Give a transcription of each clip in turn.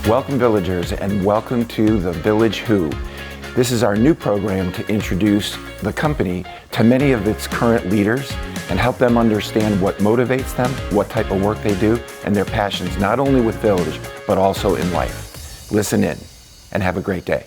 Welcome villagers and welcome to The Village Who. This is our new program to introduce the company to many of its current leaders and help them understand what motivates them, what type of work they do, and their passions not only with Village, but also in life. Listen in and have a great day.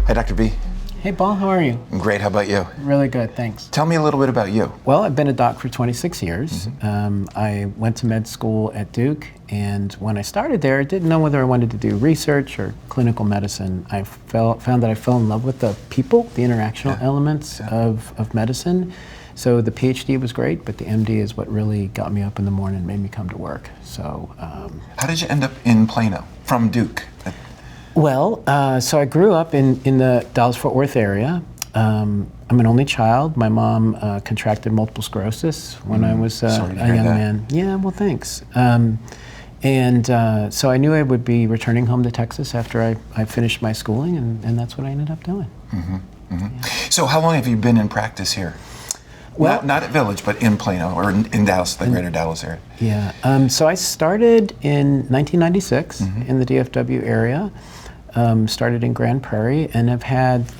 Hi, Dr. B. Hey, Paul, how are you? I'm great, how about you? Really good, thanks. Tell me a little bit about you. Well, I've been a doc for 26 years. I went to med school at Duke, and when I started there, I didn't know whether I wanted to do research or clinical medicine. I found that I fell in love with the people, the interactional elements of medicine. So the PhD was great, but the MD is what really got me up in the morning and made me come to work. So, how did you end up in Plano from Duke? Well, so I grew up in the Dallas-Fort Worth area. I'm an only child. My mom contracted multiple sclerosis when I was a young man. Yeah, well, thanks. So I knew I would be returning home to Texas after I finished my schooling, and that's what I ended up doing. Yeah. So how long have you been in practice here? Well, not at Village, but in Plano, or in Dallas, the greater Dallas area. Yeah, so I started in 1996 in the DFW area. Started in Grand Prairie and have had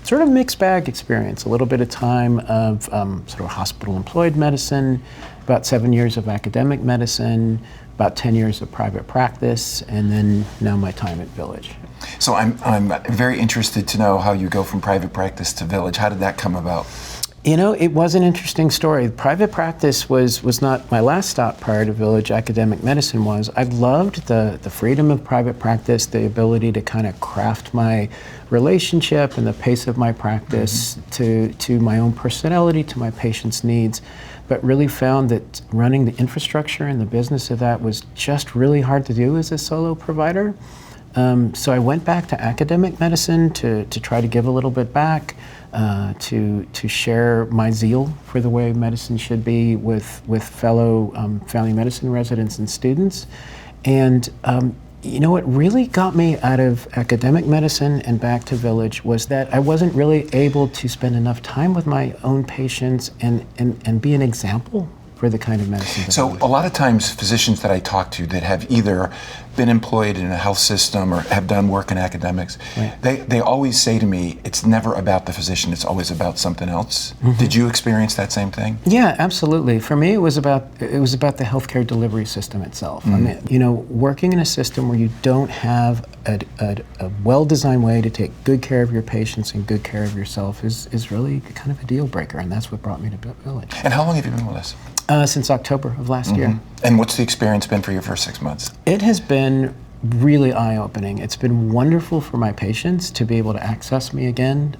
sort of mixed bag experience, a little bit of time of sort of hospital employed medicine, about 7 years of academic medicine, about 10 years of private practice, and then now my time at Village. So I'm very interested to know how you go from private practice to Village. How did that come about? You know, it was an interesting story. Private practice was not my last stop prior to Village. Academic medicine was. I loved the freedom of private practice, the ability to kind of craft my relationship and the pace of my practice to my own personality, to my patients' needs, but really found that running the infrastructure and the business of that was just really hard to do as a solo provider. So I went back to academic medicine to try to give a little bit back, to share my zeal for the way medicine should be with fellow family medicine residents and students. And you know, what really got me out of academic medicine and back to Village was that I wasn't really able to spend enough time with my own patients and be an example for the kind of medicine. So a lot of times physicians that I talk to that have either been employed in a health system or have done work in academics, they always say to me, it's never about the physician, it's always about something else. Did you experience that same thing? Yeah, absolutely. For me, it was about the healthcare delivery system itself. I mean, you know, working in a system where you don't have a well-designed way to take good care of your patients and good care of yourself is really kind of a deal breaker, and that's what brought me to Village. And how long have you been with us? Since October of last year. And what's the experience been for your first 6 months? It has been really eye-opening. It's been wonderful for my patients to be able to access me again.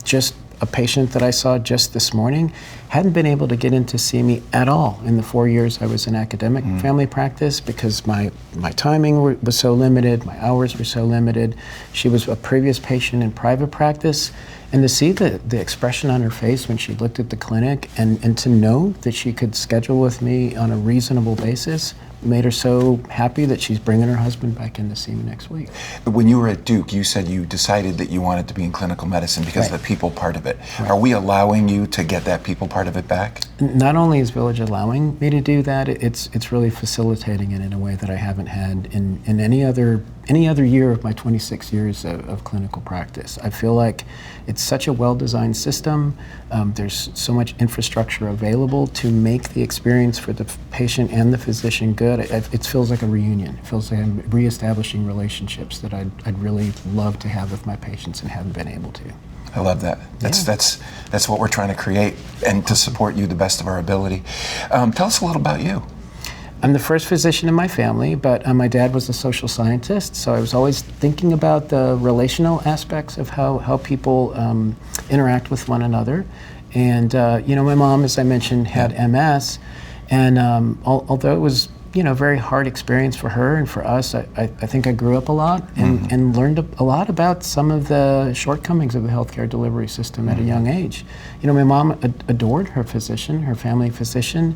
Just a patient that I saw just this morning hadn't been able to get in to see me at all in the 4 years I was in academic family practice because my timing was so limited, my hours were so limited. She was a previous patient in private practice, and to see the expression on her face when she looked at the clinic and to know that she could schedule with me on a reasonable basis made her so happy that she's bringing her husband back in to see me next week. When you were at Duke, you said you decided that you wanted to be in clinical medicine because of the people part of it. Are we allowing you to get that people part of it back? Not only is Village allowing me to do that, it's really facilitating it in a way that I haven't had in any other year of my 26 years of clinical practice. I feel like it's such a well-designed system. There's so much infrastructure available to make the experience for the patient and the physician good. It feels like a reunion. It feels like I'm reestablishing relationships that I'd really love to have with my patients and haven't been able to. I love that. That's what we're trying to create and to support you the best of our ability. Tell us a little about you. I'm the first physician in my family, but my dad was a social scientist, so I was always thinking about the relational aspects of how people interact with one another. And you know, my mom, as I mentioned, had MS, and although it was a very hard experience for her and for us, I think I grew up a lot and learned a lot about some of the shortcomings of the healthcare delivery system at a young age. You know, my mom adored her physician, her family physician,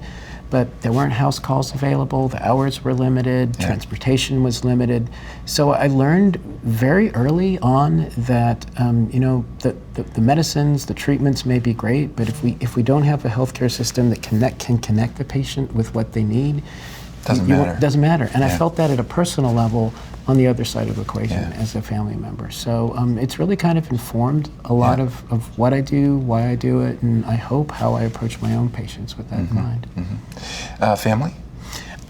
but there weren't house calls available, the hours were limited, transportation was limited. So I learned very early on that the medicines, the treatments may be great, but if we don't have a healthcare system that can connect the patient with what they need, doesn't matter. And I felt that at a personal level on the other side of the equation as a family member. So it's really kind of informed a lot of what I do, why I do it, and I hope how I approach my own patients with that in mind. Family?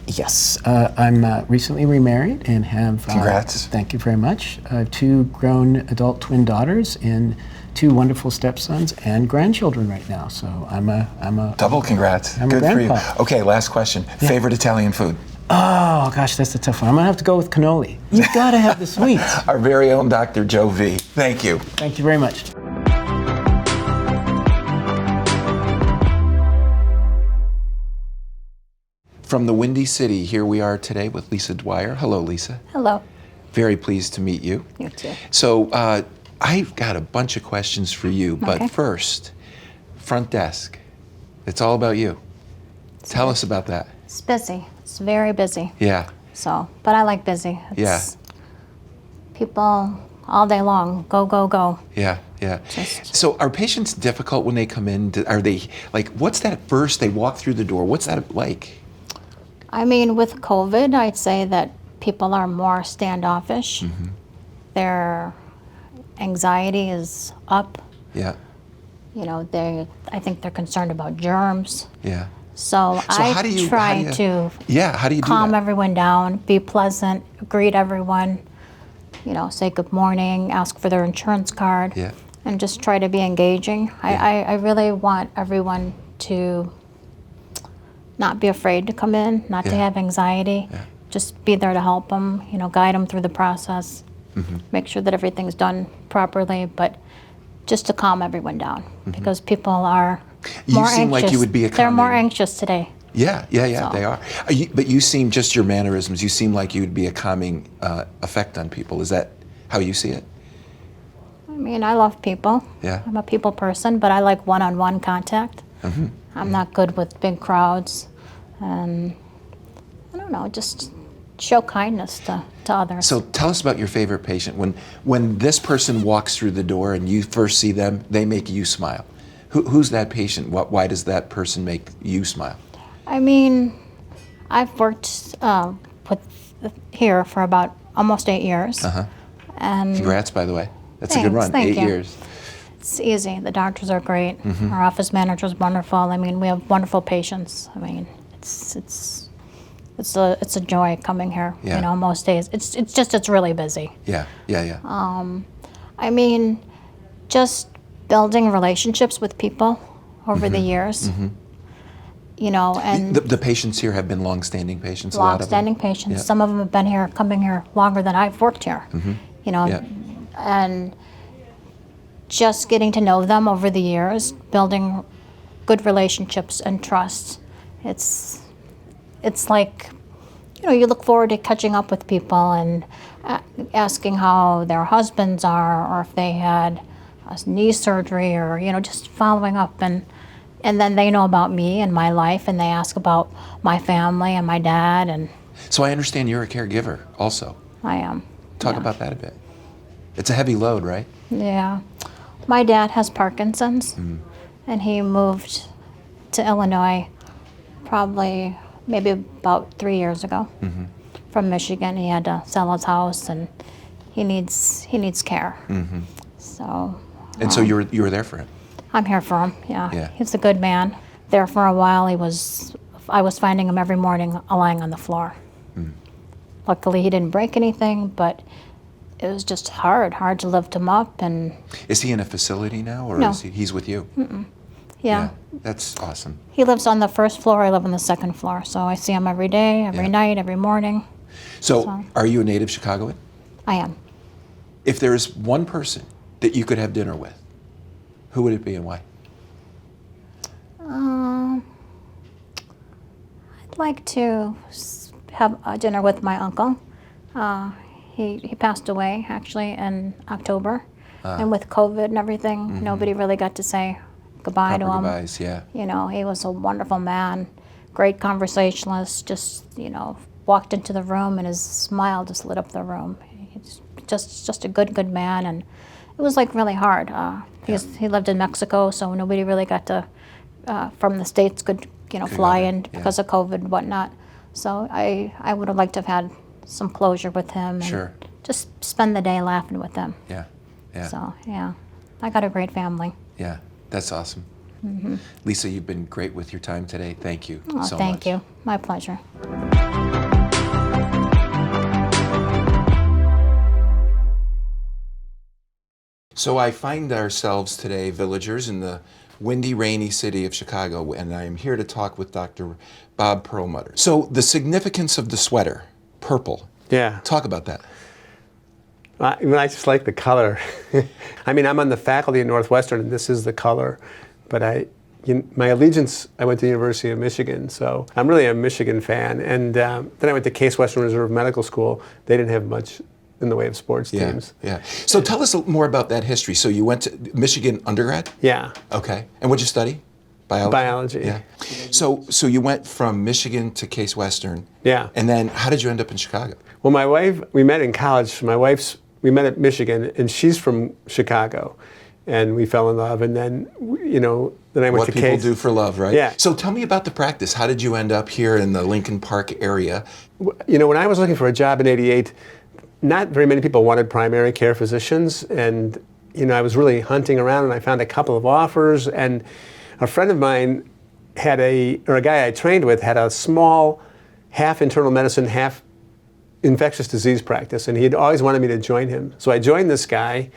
Yes, I'm recently remarried and have. Congrats. Thank you very much. 2 grown adult twin daughters and 2 wonderful stepsons and grandchildren right now. So I'm a double congrats. I'm Good a for you. grandpa. Okay, last question. Favorite Italian food? Oh gosh, that's a tough one. I'm gonna have to go with cannoli. You've got to have the sweets. Our very own Dr. Joe V. Thank you. Thank you very much. From the Windy City, here we are today with Lisa Dwyer. Hello, Lisa. Hello. Very pleased to meet you. You too. So I've got a bunch of questions for you, but first, front desk. It's all about you. Tell us about that. It's busy. It's very busy. Yeah. So, but I like busy. It's people all day long. Go, go, go. Yeah, yeah. So are patients difficult when they come in? Are they, like, what's that at first they walk through the door? What's that like? I mean, with COVID, I'd say that people are more standoffish. Their anxiety is up. Yeah. You know, I think they're concerned about germs. Yeah. So I try to calm everyone down, be pleasant, greet everyone, you know, say good morning, ask for their insurance card, and just try to be engaging. I really want everyone to not be afraid to come in, not to have anxiety, just be there to help them, you know, guide them through the process, make sure that everything's done properly, but just to calm everyone down because people are more anxious. Like you would be a They're more anxious today. Yeah, they are. But you seem, just your mannerisms, you seem like you would be a calming effect on people. Is that how you see it? I mean, I love people. Yeah. I'm a people person, but I like one-on-one contact. I'm not good with big crowds. And I don't know, just show kindness to others. So tell us about your favorite patient. When this person walks through the door and you first see them, they make you smile. Who's that patient? Why does that person make you smile? I mean, I've worked here for about almost 8 years. And congrats, by the way. That's thanks, a good run. thank 8 you. years. It's easy. The doctors are great. Our office manager's wonderful. I mean, we have wonderful patients. I mean, it's a joy coming here. You know, most days. It's really busy. Yeah. I mean, just building relationships with people over the years. You know, and the patients here have been long-standing patients. A lot of them. Long-standing patients. Some of them have been coming here longer than I've worked here. You know, and just getting to know them over the years, building good relationships and trust. It's like, you know, you look forward to catching up with people and asking how their husbands are, or if they had a knee surgery, or, you know, just following up. And then they know about me and my life, and they ask about my family and my dad. And so I understand you're a caregiver also. I am. Talk about that a bit. It's a heavy load, right? Yeah. My dad has Parkinson's, and he moved to Illinois probably maybe about 3 years ago from Michigan. He had to sell his house, and he needs care. So. And so you were there for him. I'm here for him. Yeah. He's a good man. There for a while, I was finding him every morning lying on the floor. Luckily, he didn't break anything, but it was just hard to lift him up. And is he in a facility now, or no. is he's with you? Yeah. That's awesome. He lives on the first floor. I live on the second floor, so I see him every day, every night, every morning. So, are you a native Chicagoan? I am. If there is one person that you could have dinner with, who would it be and why? I'd like to have a dinner with my uncle. He passed away actually in October, and with COVID and everything, nobody really got to say goodbye to him. Goodbyes, yeah. You know, he was a wonderful man, great conversationalist, just, walked into the room and his smile just lit up the room. He's just a good man, and it was like really hard. He lived in Mexico, so nobody really got to, from the States could, fly in because of COVID and whatnot. So I would have liked to have had some closure with him and just spend the day laughing with him. Yeah, yeah. So, yeah, I got a great family. Yeah, that's awesome. Mm-hmm. Lisa, you've been great with your time today. Thank you so much. Thank you. My pleasure. So I find ourselves today, villagers, in the windy, rainy city of Chicago, and I am here to talk with Dr. Bob Perlmuter. So the significance of the sweater, purple. Yeah. Talk about that. I just like the color. I mean, I'm on the faculty at Northwestern, and this is the color. But my allegiance, I went to the University of Michigan, so I'm really a Michigan fan. And then I went to Case Western Reserve Medical School. They didn't have much in the way of sports teams. Yeah. So tell us more about that history. So you went to Michigan undergrad? Yeah. Okay. And what'd you study? Biology? Biology. Yeah. So you went from Michigan to Case Western. Yeah. And then how did you end up in Chicago? Well, my wife, we met in college. We met at Michigan, and she's from Chicago. And we fell in love, and then, then I went to Case. What people do for love, right? Yeah. So tell me about the practice. How did you end up here in the Lincoln Park area? When I was looking for a job in '88, not very many people wanted primary care physicians, and I was really hunting around, and I found a couple of offers, and a friend of mine a guy I trained with had a small, half internal medicine, half infectious disease practice, and he had always wanted me to join him. So I joined this guy,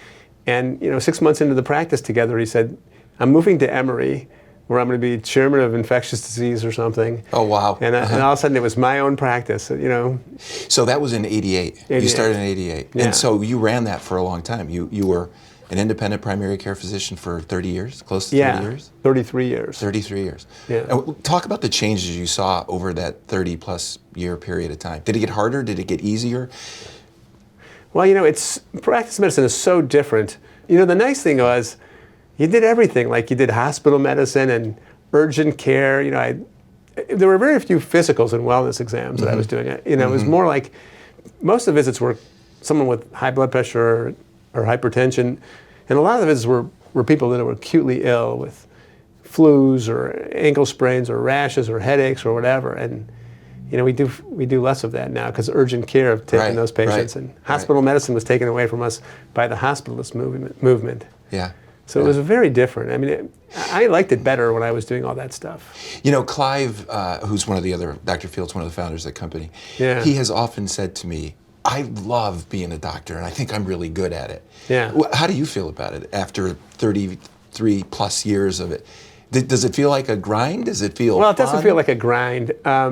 and 6 months into the practice together, he said, "I'm moving to Emory, where I'm going to be chairman of infectious disease or something." Oh, wow. And all of a sudden, it was my own practice, So that was in 88. You started in 88. Yeah. And so you ran that for a long time. You were an independent primary care physician for 30 years, close to 30 years? 33 years. 33 years. Yeah. And talk about the changes you saw over that 30-plus year period of time. Did it get harder? Did it get easier? Well, practice medicine is so different. The nice thing was, you did everything. Like you did hospital medicine and urgent care. There were very few physicals and wellness exams that I was doing. It was more like most of the visits were someone with high blood pressure or hypertension, and a lot of the visits were people that were acutely ill with flus or ankle sprains or rashes or headaches or whatever. And we do less of that now because urgent care have taken those patients, and hospital medicine was taken away from us by the hospitalist movement. Yeah. So it was very different. I mean, I liked it better when I was doing all that stuff. Clive, who's Dr. Field's one of the founders of the company, Yeah. he has often said to me, "I love being a doctor, and I think I'm really good at it." Yeah. How do you feel about it after 33 plus years of it? Does it feel like a grind? Does it feel Well, it fun? doesn't feel like a grind. I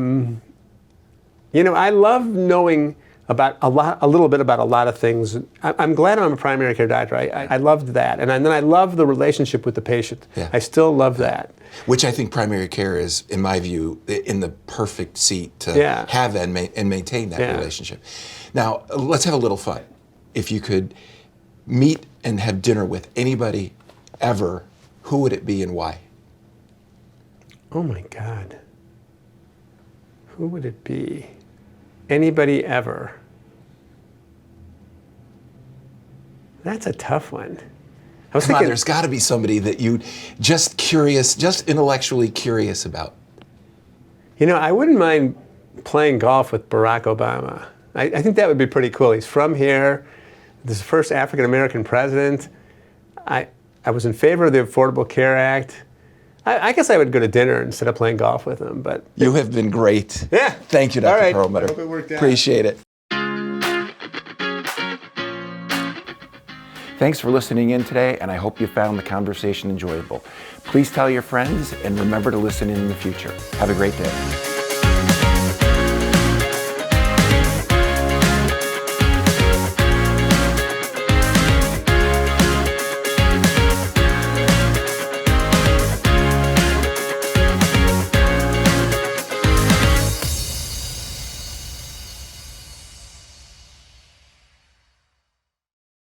love knowing about a little bit about a lot of things. I'm glad I'm a primary care doctor. I loved that, and then I love the relationship with the patient. Yeah. I still love that. Which I think primary care is, in my view, in the perfect seat to have and maintain that relationship. Now, let's have a little fun. If you could meet and have dinner with anybody ever, who would it be and why? Oh my God. Who would it be? Anybody ever? That's a tough one. I was thinking, there's got to be somebody that you just intellectually curious about. I wouldn't mind playing golf with Barack Obama. I think that would be pretty cool. He's from here. This is the first African American president. I was in favor of the Affordable Care Act. I guess I would go to dinner instead of playing golf with him. But you have been great. Yeah. Thank you, Dr. All right. Perlmuter. Hope it worked out. Appreciate it. Thanks for listening in today, and I hope you found the conversation enjoyable. Please tell your friends, and remember to listen in the future. Have a great day.